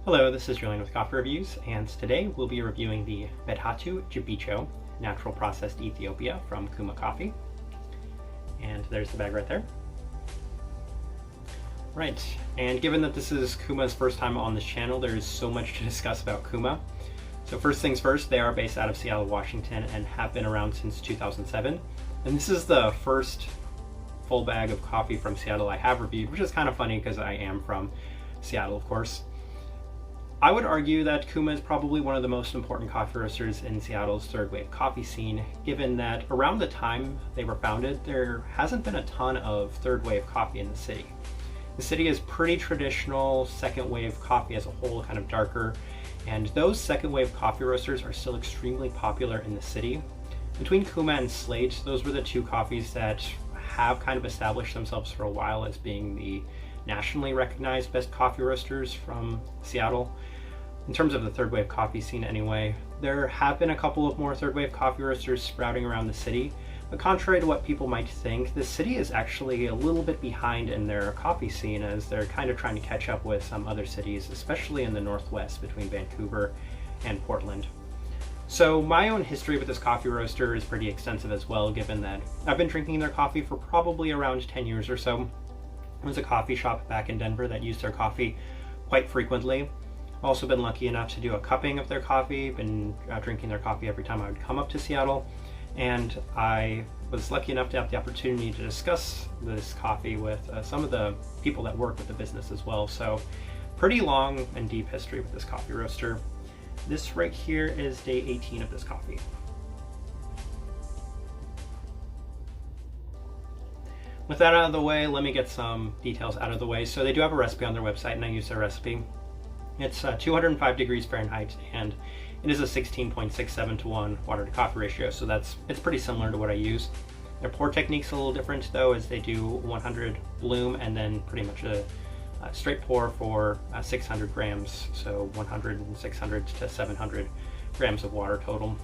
Hello, this is Julian with Coffee Reviews, and today we'll be reviewing the Bedhatu Jibicho Natural Processed Ethiopia from Kuma Coffee. And there's the bag right there. Right, and given that this is Kuma's first time on this channel, there is so much to discuss about Kuma. So first things first, they are based out of Seattle, Washington, and have been around since 2007. And this is the first full bag of coffee from Seattle I have reviewed, which is kind of funny because I am from Seattle, of course. I would argue that Kuma is probably one of the most important coffee roasters in Seattle's third wave coffee scene, given that around the time they were founded, there hasn't been a ton of third wave coffee in the city. The city is pretty traditional second wave coffee as a whole, kind of darker, and those second wave coffee roasters are still extremely popular in the city. Between Kuma and Slate, those were the two coffees that have kind of established themselves for a while as being the nationally recognized best coffee roasters from Seattle. In terms of the third wave coffee scene anyway, there have been a couple of more third wave coffee roasters sprouting around the city, but contrary to what people might think, the city is actually a little bit behind in their coffee scene as they're kind of trying to catch up with some other cities, especially in the Northwest between Vancouver and Portland. So my own history with this coffee roaster is pretty extensive as well, given that I've been drinking their coffee for probably around 10 years or so. There was a coffee shop back in Denver that used their coffee quite frequently. I've also been lucky enough to do a cupping of their coffee, been drinking their coffee every time I would come up to Seattle, and I was lucky enough to have the opportunity to discuss this coffee with some of the people that work with the business as well. So pretty long and deep history with this coffee roaster. This right here is day 18 of this coffee. With that out of the way, let me get some details out of the way. So they do have a recipe on their website, and I use their recipe. It's 205 degrees Fahrenheit, and it is a 16.67 to 1 water to coffee ratio, so it's pretty similar to what I use. Their pour technique's a little different though, as they do 100 bloom and then pretty much a straight pour for 600 grams, so 100 and 600 to 700 grams of water total.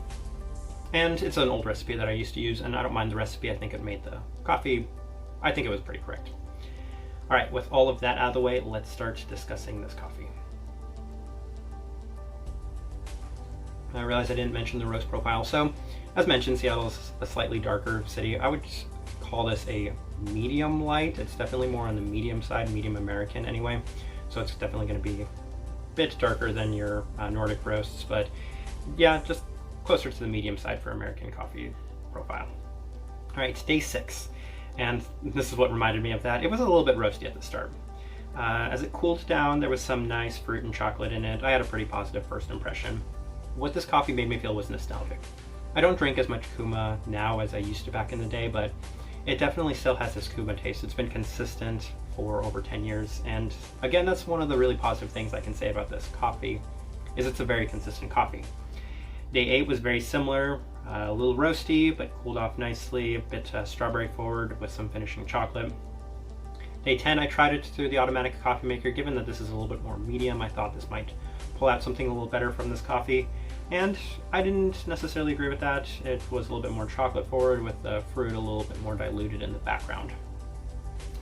And it's an old recipe that I used to use, and I don't mind the recipe. I think it made the coffee, I think it was pretty correct. All right, with all of that out of the way, let's start discussing this coffee. I realized I didn't mention the roast profile. So, as mentioned, Seattle is a slightly darker city. I would call this a medium light. It's definitely more on the medium side, medium American anyway. So it's definitely going to be a bit darker than your Nordic roasts, but yeah, just closer to the medium side for American coffee profile. All right, it's day 6. And this is what reminded me of that. It was a little bit roasty at the start. As it cooled down, there was some nice fruit and chocolate in it. I had a pretty positive first impression. What this coffee made me feel was nostalgic. I don't drink as much Kuma now as I used to back in the day, but it definitely still has this Kuma taste. It's been consistent for over 10 years. And again, that's one of the really positive things I can say about this coffee, is it's a very consistent coffee. Day 8 was very similar. A little roasty, but cooled off nicely, a bit strawberry forward with some finishing chocolate. Day 10, I tried it through the automatic coffee maker. Given that this is a little bit more medium, I thought this might pull out something a little better from this coffee, and I didn't necessarily agree with that. It was a little bit more chocolate forward with the fruit a little bit more diluted in the background.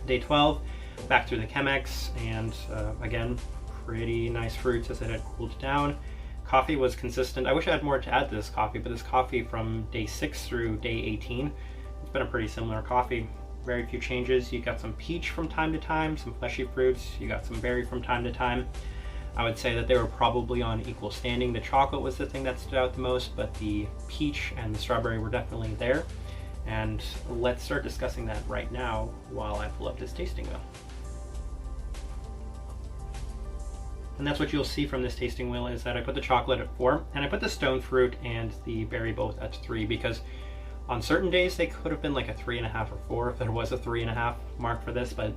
Day 12, back through the Chemex, and again, pretty nice fruits as it had cooled down. Coffee was consistent. I wish I had more to add to this coffee, but this coffee from day 6 through day 18, it's been a pretty similar coffee. Very few changes. You got some peach from time to time, some fleshy fruits. You got some berry from time to time. I would say that they were probably on equal standing. The chocolate was the thing that stood out the most, but the peach and the strawberry were definitely there. And let's start discussing that right now while I pull up this tasting wheel. And that's what you'll see from this tasting wheel, is that I put the chocolate at 4, and I put the stone fruit and the berry both at 3, because on certain days they could have been like a 3.5 or 4 if there was a 3.5 mark for this, but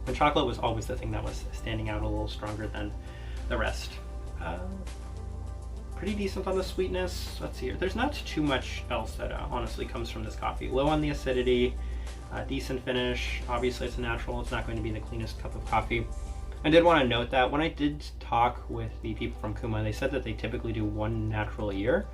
the chocolate was always the thing that was standing out a little stronger than the rest. Pretty decent on the sweetness. Let's see here. There's not too much else that honestly comes from this coffee. Low on the acidity, decent finish. Obviously it's a natural. It's not going to be the cleanest cup of coffee. I did want to note that when I did talk with the people from Kuma, they said that they typically do 1 natural a year,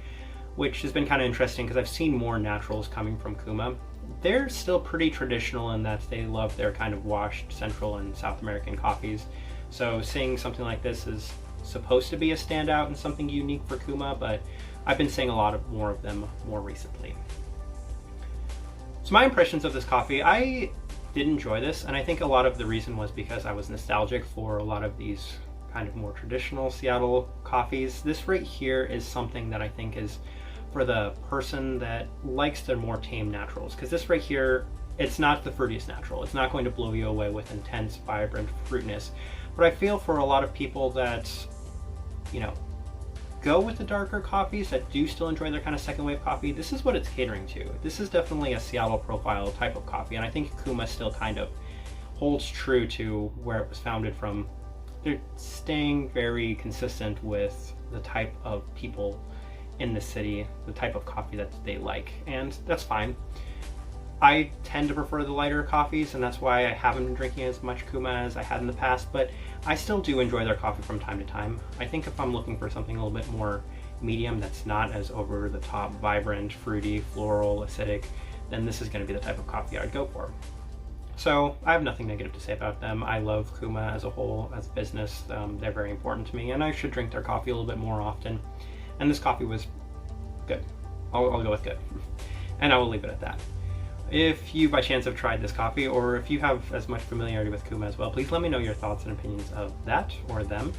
which has been kind of interesting because I've seen more naturals coming from Kuma. They're still pretty traditional in that they love their kind of washed Central and South American coffees. So seeing something like this is supposed to be a standout and something unique for Kuma, but I've been seeing a lot more of them more recently. So my impressions of this coffee, I did enjoy this, and I think a lot of the reason was because I was nostalgic for a lot of these kind of more traditional Seattle coffees. This right here is something that I think is for the person that likes their more tame naturals, because this right here, it's not the fruitiest natural. It's not going to blow you away with intense, vibrant fruitness. But I feel for a lot of people that, you know, go with the darker coffees that do still enjoy their kind of second wave coffee, this is what it's catering to. This is definitely a Seattle profile type of coffee, and I think Kuma still kind of holds true to where it was founded from. They're staying very consistent with the type of people in the city, the type of coffee that they like, and that's fine. I tend to prefer the lighter coffees, and that's why I haven't been drinking as much Kuma as I had in the past, but I still do enjoy their coffee from time to time. I think if I'm looking for something a little bit more medium that's not as over the top, vibrant, fruity, floral, acidic, then this is going to be the type of coffee I'd go for. So I have nothing negative to say about them. I love Kuma as a whole, as a business. They're very important to me, and I should drink their coffee a little bit more often. And this coffee was good. I'll go with good. And I will leave it at that. If you by chance have tried this coffee, or if you have as much familiarity with Kuma as well, please let me know your thoughts and opinions of that or them.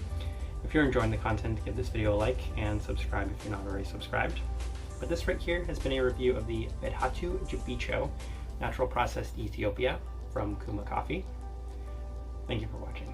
If you're enjoying the content, give this video a like and subscribe if you're not already subscribed. But this right here has been a review of the Bedhatu Jibicho Natural Processed Ethiopia from Kuma Coffee. Thank you for watching.